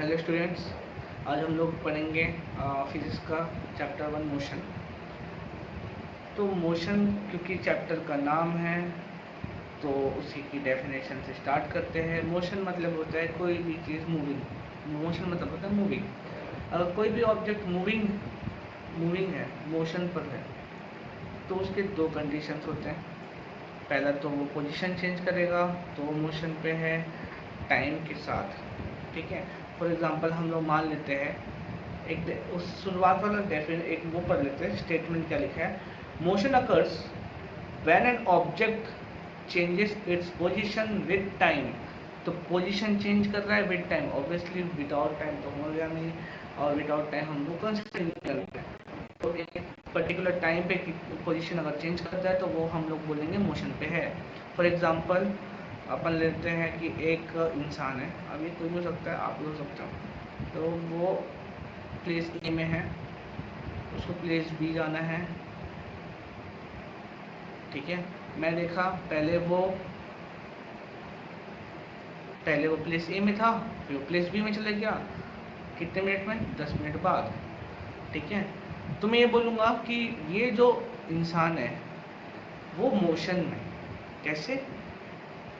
Hello students, आज हम लोग पढ़ेंगे फिजिक्स का चैप्टर 1 मोशन। तो मोशन क्योंकि चैप्टर का नाम है तो उसी की डेफिनेशन से स्टार्ट करते हैं। मोशन मतलब होता है कोई भी चीज़ मूविंग। मोशन मतलब होता है मूविंग। अगर कोई भी ऑब्जेक्ट मूविंग है, मोशन पर है, तो उसके दो कंडीशंस होते हैं। पहला तो वो पोजीशन चेंज करेगा तो वो मोशन पे है टाइम के साथ, ठीक है। फॉर एग्जांपल हम लोग मान लेते हैं उस शुरुआत वाला एक वो पढ़ लेते हैं। स्टेटमेंट क्या लिखा है? Motion occurs when an object changes its position with time. तो पोजीशन चेंज कर रहा है with time, obviously without time तो हो गया नहीं, और विदाउट टाइम हम लोग कंसिडर नहीं करते हैं। तो एक पर्टिकुलर टाइम पे पोजीशन अगर चेंज करता है तो वो हम लोग बोलेंगे मोशन पे है। फॉर एग्जांपल अपन लेते हैं कि एक इंसान है, अब ये कोई भी हो सकता है, आप भी हो सकते हो। तो वो प्लेस ए में है, उसको प्लेस बी जाना है, ठीक है। मैं देखा पहले वो प्लेस ए में था, फिर वो प्लेस बी में चले गया। कितने मिनट में? 10 मिनट बाद, ठीक है। तो मैं ये बोलूँगा कि ये जो इंसान है वो मोशन में। कैसे?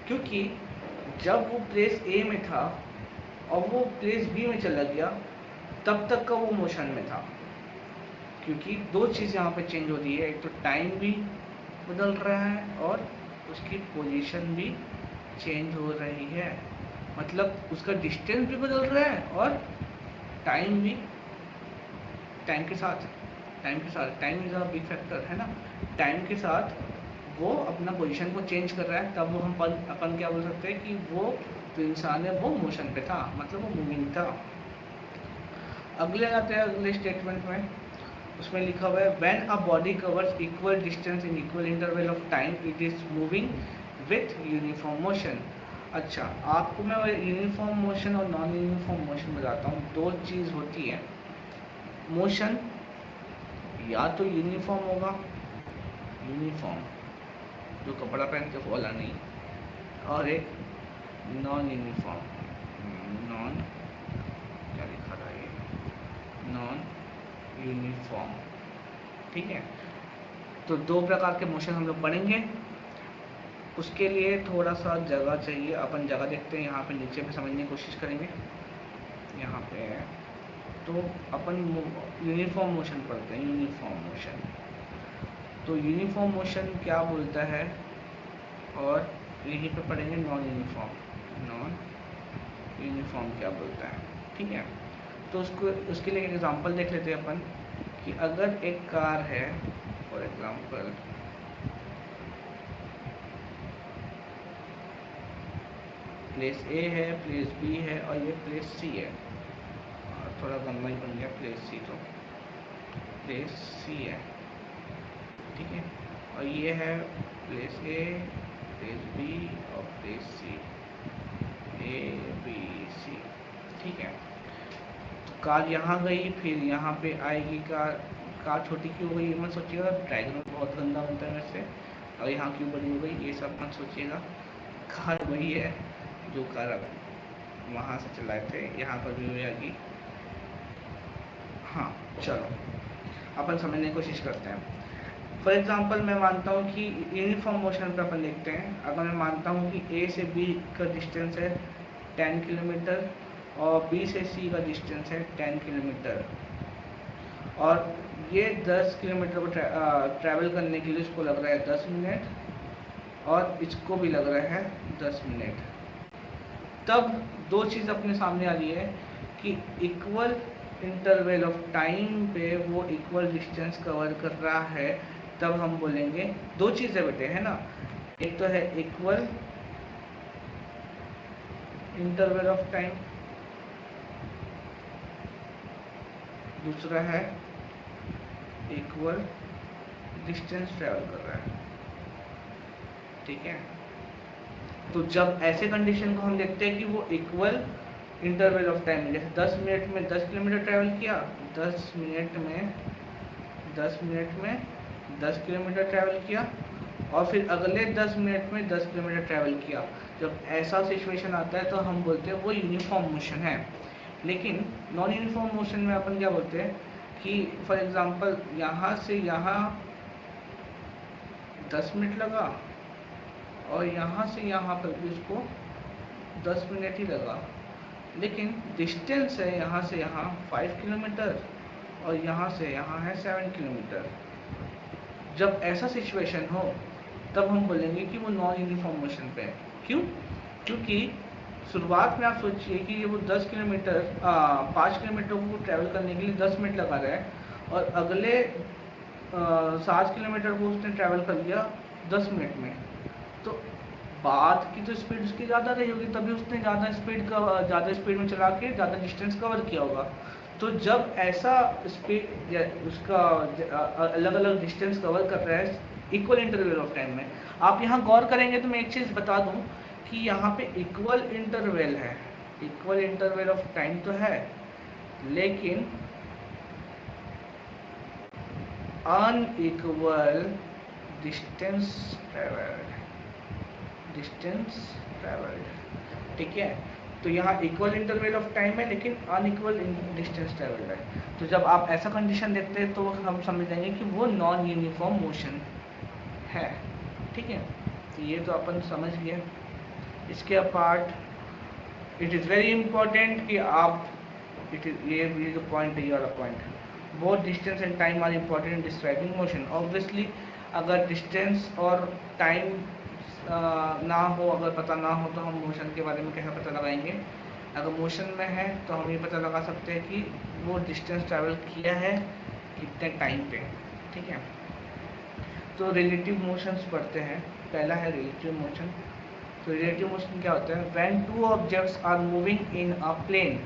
क्योंकि जब वो प्लेस ए में था और वो प्लेस बी में चला गया, तब तक का वो मोशन में था। क्योंकि दो चीज़ यहाँ पे चेंज हो रही है, एक तो टाइम भी बदल रहा है और उसकी पोजीशन भी चेंज हो रही है। मतलब उसका डिस्टेंस भी बदल रहा है और टाइम भी टाइम के साथ time is a big factor, है ना। टाइम के साथ वो अपना पोजीशन को चेंज कर रहा है, तब वो अपन क्या बोल सकते हैं कि वो जो इंसान है वो मोशन पे था, मतलब वो मूविंग था। अगले आते हैं अगले स्टेटमेंट में, उसमें लिखा हुआ है when a body covers equal distance in equal interval of time it is moving with uniform motion. अच्छा, आपको मैं यूनिफॉर्म मोशन और नॉन यूनिफॉर्म मोशन बताता हूँ। दो चीज़ होती है। मोशन या तो यूनिफॉर्म होगा, यूनिफॉर्म जो कपड़ा पहनते हो वाला नहीं, और एक नॉन यूनिफॉर्म, नॉन क्या लिखा था ये, नॉन यूनिफॉर्म, ठीक है। तो दो प्रकार के मोशन हम लोग पढ़ेंगे। उसके लिए थोड़ा सा जगह चाहिए, अपन जगह देखते हैं। यहाँ पे नीचे पे समझने की कोशिश करेंगे। यहाँ पे तो अपन यूनिफॉर्म मोशन पढ़ते हैं। यूनिफॉर्म मोशन, तो यूनिफॉर्म मोशन क्या बोलता है, और यहीं पे पढ़ेंगे नॉन यूनिफॉर्म क्या बोलता है, ठीक है। तो उसके लिए एक एग्जांपल देख लेते हैं अपन कि अगर एक कार है, फॉर एग्जांपल प्लेस ए है, प्लेस बी है और ये प्लेस सी है। और थोड़ा गंदा ही बन गया प्लेस सी, तो प्लेस सी है, ठीक है। और ये है प्लेस ए, प्लेस बी और place C, A B C, ठीक है। तो कार यहाँ गई, फिर यहाँ पे आएगी कार छोटी क्यों हो गई ये मत सोचिएगा, ड्राइगन बहुत गंदा बनता है वैसे। और यहाँ क्यों बड़ी हो गई ये सब मत सोचिएगा। कार वही है जो कार वहाँ से चलाए थे, यहाँ पर भी हुई आएगी। हाँ, चलो अपन समझने की कोशिश करते हैं। फॉर एग्जांपल मैं मानता हूँ कि यूनिफॉर्म मोशन पे अपन देखते हैं। अगर मैं मानता हूँ कि ए से बी का डिस्टेंस है 10 किलोमीटर और बी से सी का डिस्टेंस है 10 किलोमीटर, और ये 10 किलोमीटर को ट्रैवल करने के लिए इसको लग रहा है 10 मिनट और इसको भी लग रहा है 10 मिनट। तब दो चीज़ अपने सामने आ रही है कि इक्वल इंटरवल ऑफ टाइम पे वो इक्वल डिस्टेंस कवर कर रहा है। तब हम बोलेंगे दो चीज़ें बेटे, है ना। एक तो है इक्वल इंटरवल ऑफ टाइम, दूसरा है इक्वल डिस्टेंस ट्रैवल कर रहा है, ठीक है। तो जब ऐसे कंडीशन को हम देखते हैं कि वो इक्वल इंटरवल ऑफ टाइम, जैसे 10 मिनट में 10 किलोमीटर ट्रैवल किया, 10 मिनट में 10 किलोमीटर ट्रैवल किया, और फिर अगले 10 मिनट में 10 किलोमीटर ट्रैवल किया। जब ऐसा सिचुएशन आता है तो हम बोलते हैं वो यूनिफॉर्म मोशन है। लेकिन नॉन यूनिफॉर्म मोशन में अपन क्या बोलते हैं कि फॉर एग्जांपल यहाँ से यहाँ 10 मिनट लगा और यहाँ से यहाँ पर भी उसको 10 मिनट ही लगा, लेकिन डिस्टेंस है यहाँ से यहाँ 5 किलोमीटर और यहाँ से यहाँ है 7 किलोमीटर। जब ऐसा सिचुएशन हो तब हम बोलेंगे कि वो नॉन यूनिफॉर्म मोशन पे है। क्यों? क्योंकि शुरुआत में आप सोचिए कि ये वो 10 किलोमीटर 5 किलोमीटर को ट्रैवल करने के लिए 10 मिनट लगा रहा है और अगले 7 किलोमीटर को उसने ट्रैवल कर लिया 10 मिनट में। तो बाद की तो स्पीड उसकी ज़्यादा रही होगी, तभी उसने ज़्यादा स्पीड में चला के ज़्यादा डिस्टेंस कवर किया होगा। तो जब ऐसा स्पीड उसका अलग अलग डिस्टेंस कवर कर रहा है इक्वल इंटरवल ऑफ टाइम में, आप यहाँ गौर करेंगे तो मैं एक चीज़ बता दूँ कि यहाँ पे इक्वल इंटरवल है, इक्वल इंटरवल ऑफ टाइम तो है, लेकिन अनइक्वल डिस्टेंस ट्रेवल्ड, ठीक है। तो यहाँ इक्वल इंटरवल ऑफ टाइम है लेकिन अनइक्वल डिस्टेंस ट्रेवल्ड है। तो जब आप ऐसा कंडीशन देखते हैं तो हम समझ जाएंगे कि वो नॉन यूनिफॉर्म मोशन है, ठीक है। तो ये तो अपन समझ गए। इसके apart it is very important कि आप ये जो पॉइंट है, ये वाला पॉइंट है, both distance and time are important in describing motion. Obviously अगर डिस्टेंस और टाइम ना हो, अगर पता ना हो तो हम मोशन के बारे में कैसे पता लगाएंगे। अगर मोशन में है तो हम ये पता लगा सकते हैं कि वो डिस्टेंस ट्रैवल किया है कितने टाइम पे, ठीक है। तो रिलेटिव मोशंस पढ़ते हैं। पहला है रिलेटिव मोशन। तो रिलेटिव मोशन क्या होता है? When two objects are moving in a plane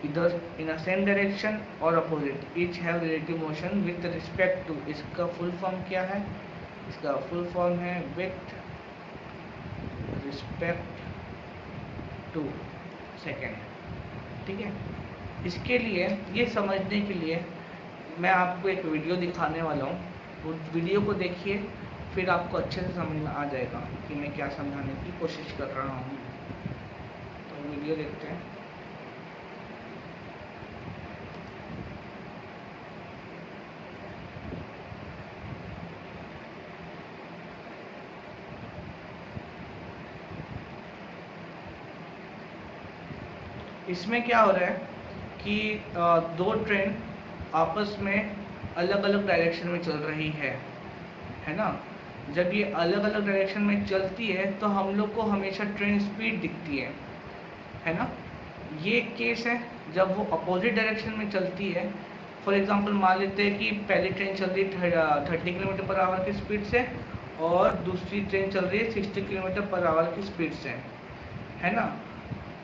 इधर इन अ सेम डायरेक्शन और opposite each have relative motion with respect to. इसका फुल फॉर्म क्या है? इसका फुल फॉर्म है विथ रिस्पेक्ट टू सेकेंड, ठीक है। इसके लिए, ये समझने के लिए मैं आपको एक वीडियो दिखाने वाला हूँ। वो वीडियो को देखिए, फिर आपको अच्छे से समझ में आ जाएगा कि मैं क्या समझाने की कोशिश कर रहा हूँ। तो वीडियो देखते हैं। इसमें क्या हो रहा है कि दो ट्रेन आपस में अलग अलग डायरेक्शन में चल रही है ना। जब ये अलग अलग डायरेक्शन में चलती है तो हम लोग को हमेशा ट्रेन स्पीड दिखती है ना। ये केस है जब वो अपोजिट डायरेक्शन में चलती है। फॉर एग्जांपल मान लेते हैं कि पहली ट्रेन चल रही है 30 किलोमीटर पर आवर की स्पीड से और दूसरी ट्रेन चल रही है 60 किलोमीटर पर आवर की स्पीड से, है ना।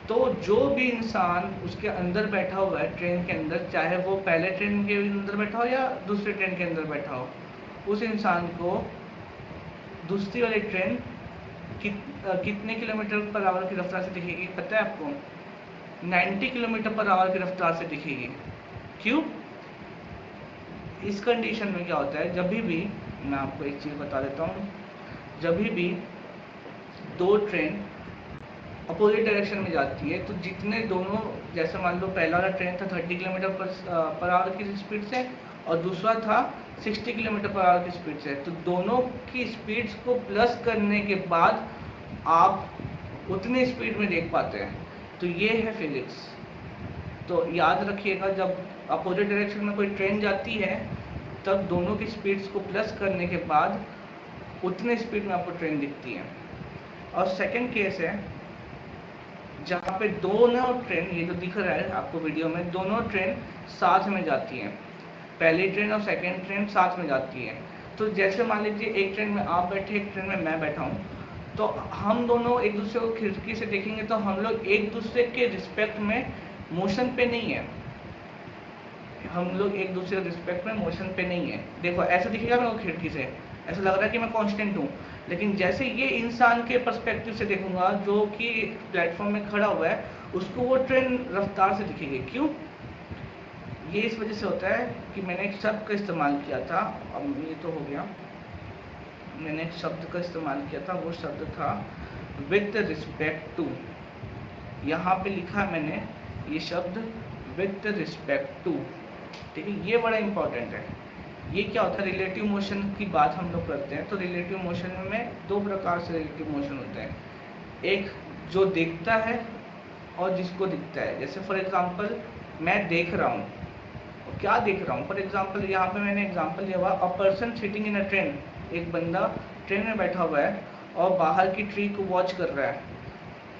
तो जो भी इंसान उसके अंदर बैठा हुआ है ट्रेन के अंदर, चाहे वो पहले ट्रेन के अंदर बैठा हो या दूसरे ट्रेन के अंदर बैठा हो, उस इंसान को दूसरी वाली ट्रेन कितने किलोमीटर पर आवर की रफ्तार से दिखेगी पता है आपको? 90 किलोमीटर पर आवर की रफ्तार से दिखेगी। क्यों? इस कंडीशन में क्या होता है, जब भी मैं आपको एक चीज़ बता देता हूँ, जब भी दो ट्रेन अपोजिट डायरेक्शन में जाती है तो जितने दोनों, जैसे मान लो पहला वाला ट्रेन था 30 किलोमीटर पर आवर की स्पीड से और दूसरा था 60 किलोमीटर पर आवर की स्पीड से, तो दोनों की स्पीड्स को प्लस करने के बाद आप उतनी स्पीड में देख पाते हैं। तो ये है फिजिक्स। तो याद रखिएगा, जब अपोजिट डायरेक्शन में कोई ट्रेन जाती है तब दोनों की स्पीड्स को प्लस करने के बाद उतने स्पीड में आपको ट्रेन दिखती है। और सेकंड केस है जहाँ पे दोनों ट्रेन, ये जो दिख रहा है आपको वीडियो में, दोनों ट्रेन साथ में जाती हैं। पहली ट्रेन और सेकंड ट्रेन साथ में जाती है। तो जैसे मान लीजिए एक ट्रेन में आप बैठे, एक ट्रेन में मैं बैठा हूँ, तो हम दोनों एक दूसरे को खिड़की से देखेंगे तो हम लोग एक दूसरे के रिस्पेक्ट में मोशन पे नहीं है। हम लोग एक दूसरे के रिस्पेक्ट में मोशन पे नहीं है। देखो ऐसा दिखेगा मेरे को खिड़की से, ऐसा लग रहा है कि मैं कांस्टेंट हूँ, लेकिन जैसे ये इंसान के पर्सपेक्टिव से देखूंगा जो कि प्लेटफॉर्म में खड़ा हुआ है, उसको वो ट्रेन रफ्तार से दिखेगी। क्यों? ये इस वजह से होता है कि मैंने एक शब्द का इस्तेमाल किया था, अब ये तो हो गया, मैंने एक शब्द का इस्तेमाल किया था, वो शब्द था विद रिस्पेक्ट टू। यहाँ पे लिखा मैंने ये शब्द विथ रिस्पेक्ट टू, ठीक है, ये बड़ा इंपॉर्टेंट है। ये क्या होता है, रिलेटिव मोशन की बात हम लोग करते हैं तो रिलेटिव मोशन में दो प्रकार से रिलेटिव मोशन होते हैं, एक जो दिखता है और जिसको दिखता है। जैसे फॉर एग्जांपल मैं देख रहा हूँ, क्या देख रहा हूँ, फॉर एग्जांपल यहाँ पे मैंने एग्जांपल लिया हुआ a person sitting in a train, एक बंदा ट्रेन में बैठा हुआ है और बाहर की ट्री को वॉच कर रहा है।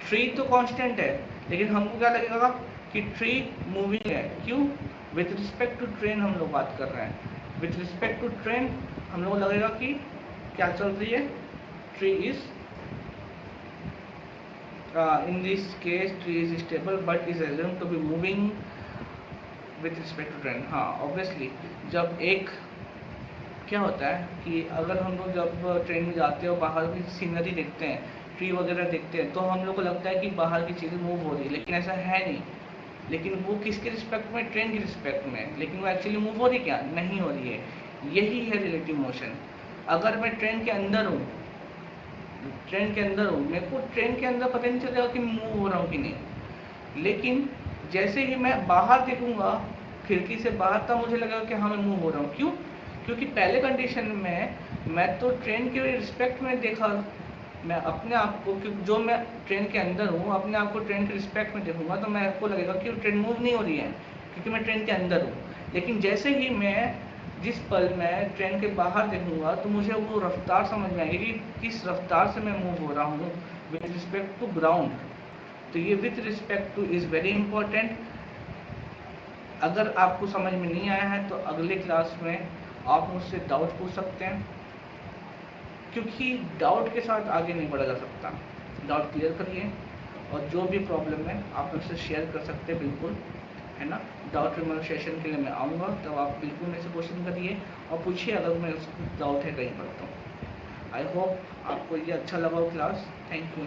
ट्री तो कांस्टेंट है, लेकिन हमको क्या लगेगा कि ट्री मूविंग है, क्यों, विथ रिस्पेक्ट टू ट्रेन हम लोग बात कर रहे हैं। विथ रिस्पेक्ट टू ट्रेन हम लोग लगेगा कि क्या चल रही है, tree is in this case tree is stable but is assumed to be moving with respect to trend। हाँ ऑब्वियसली जब एक क्या होता है कि अगर हम लोग जब ट्रेन में जाते हैं और बाहर की सीनरी देखते हैं, ट्री वगैरह देखते हैं, तो हम लोग को लगता है कि बाहर की चीज़ें मूव हो रही है, लेकिन ऐसा है नहीं। लेकिन वो किसके रिस्पेक्ट में, ट्रेन की रिस्पेक्ट में, लेकिन वो एक्चुअली मूव हो रही क्या, नहीं हो रही है। यही है रिलेटिव मोशन। अगर मैं ट्रेन के अंदर हूँ, ट्रेन के अंदर हूँ, मेरे को ट्रेन के अंदर पता नहीं चलेगा कि मूव हो रहा हूँ कि नहीं, लेकिन जैसे ही मैं बाहर देखूंगा खिड़की से बाहर, तब मुझे लगेगा कि हाँ मैं मूव हो रहा हूँ। क्यों, क्योंकि पहले कंडीशन में मैं तो ट्रेन के रिस्पेक्ट में देखा, मैं अपने आप को, क्योंकि जो मैं ट्रेन के अंदर हूँ अपने आप को ट्रेन के रिस्पेक्ट में देखूंगा तो मेरे को लगेगा कि ट्रेन मूव नहीं हो रही है क्योंकि मैं ट्रेन के अंदर हूँ। लेकिन जैसे ही मैं जिस पल मैं ट्रेन के बाहर देखूंगा तो मुझे वो रफ्तार समझ में आएगी कि किस रफ्तार से मैं मूव हो रहा हूँ विथ रिस्पेक्ट टू ग्राउंड। तो ये with respect to is very important. अगर आपको समझ में नहीं आया है तो अगले क्लास में आप मुझसे डाउट पूछ सकते हैं, क्योंकि डाउट के साथ आगे नहीं बढ़ा जा सकता। डाउट क्लियर करिए और जो भी प्रॉब्लम है आप मुझसे शेयर कर सकते हैं, बिल्कुल, है ना। डाउट रिमूवल सेशन के लिए मैं आऊँगा, तब आप बिल्कुल मेरे से क्वेश्चन करिए और पूछिए अगर मेरे से कुछ डाउट है कहीं पर। तो आई होप आपको ये अच्छा लगा हो क्लास। Thank you.